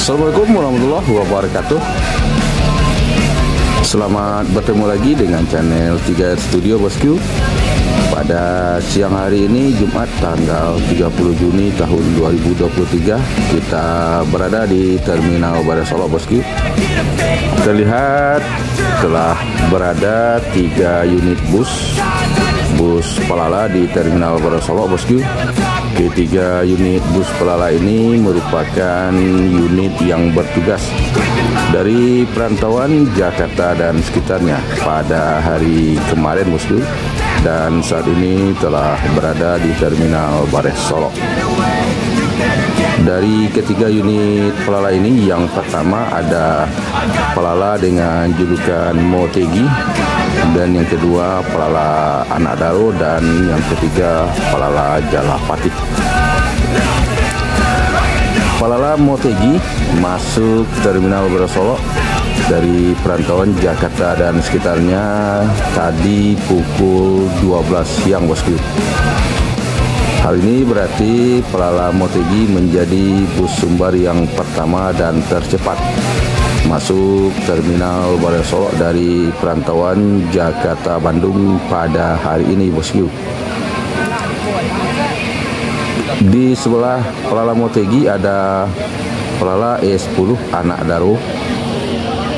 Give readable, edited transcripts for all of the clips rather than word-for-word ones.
Assalamualaikum warahmatullahi wabarakatuh. Selamat bertemu lagi dengan channel 3 Studio Bosku. Pada siang hari ini Jumat tanggal 30 Juni tahun 2023, kita berada di Terminal Bares Solok Bosku. Terlihat telah berada 3 unit bus Pelala di Terminal Bares Solok Bosku. Ketiga unit bus Pelala ini merupakan unit yang bertugas dari perantauan Jakarta dan sekitarnya pada hari kemarin Bosku, dan saat ini telah berada di Terminal Bares Solok. Dari ketiga unit Pelala ini, yang pertama ada Pelala dengan julukan Motegi, dan yang kedua Pelala Anak Daro, dan yang ketiga Pelala Jalapati. Pelala Motegi masuk Terminal Bares Solok dari perantauan Jakarta dan sekitarnya tadi pukul 12 siang Bosku. Hal ini berarti Pelala Motegi menjadi bus sumber yang pertama dan tercepat masuk Terminal Bares Solok dari perantauan Jakarta Bandung pada hari ini Bosku. Di sebelah Pelala Motegi ada Pelala E10 Anak Daro.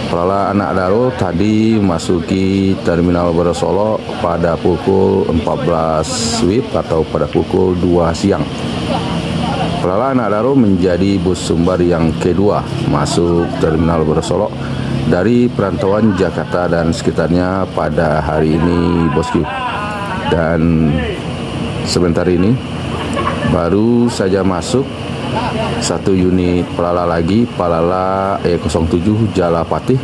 Pelala Anak Daro tadi masuki Terminal Bares Solok pada pukul 14 WIB atau pada pukul 2 siang. Pelala Anak Daro menjadi bus sumber yang kedua masuk Terminal Bares Solok dari perantauan Jakarta dan sekitarnya pada hari ini Bosku. Dan sebentar ini baru saja masuk satu unit Pelala lagi, Pelala E07 Jalapati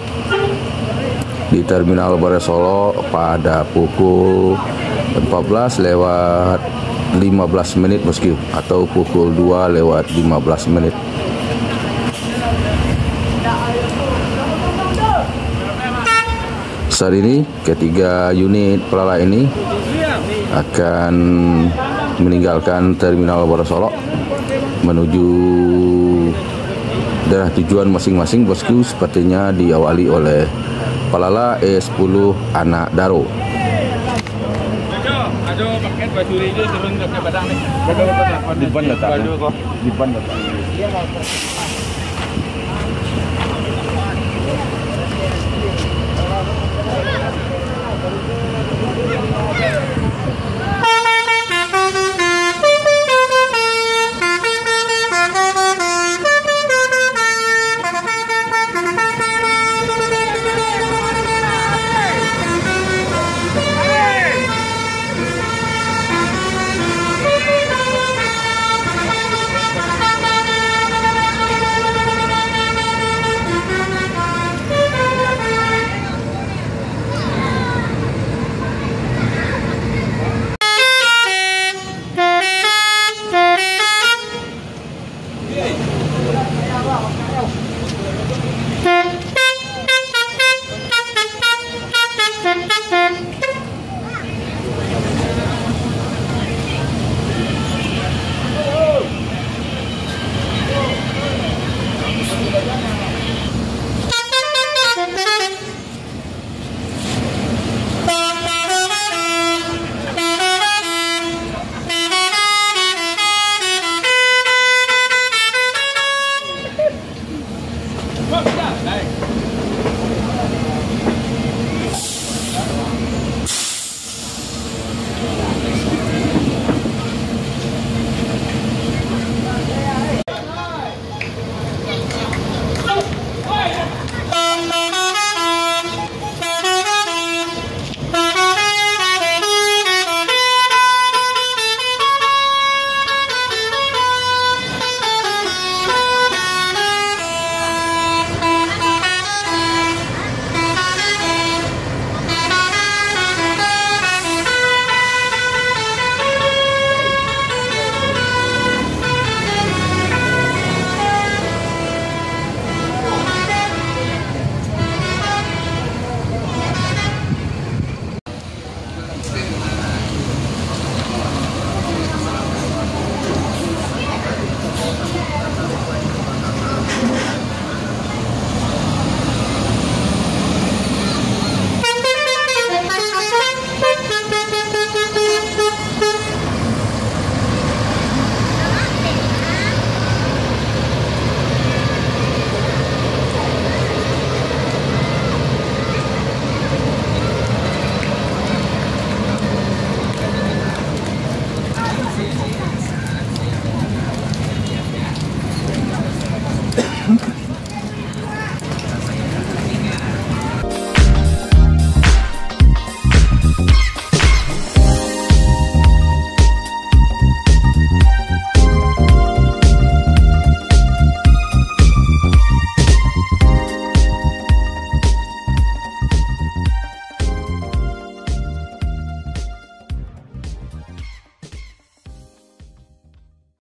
di Terminal Bares Solok pada pukul 14 lewat 15 menit Bosku, atau pukul 2 lewat 15 menit. Saat ini ketiga unit Pelala ini akan meninggalkan Terminal Bares Solok menuju daerah tujuan masing-masing Bosku, sepertinya diawali oleh Pelala E10 Anak Daro. Ada paket baju hijau turun ke badan nih. Di ban letak. Di ban letak.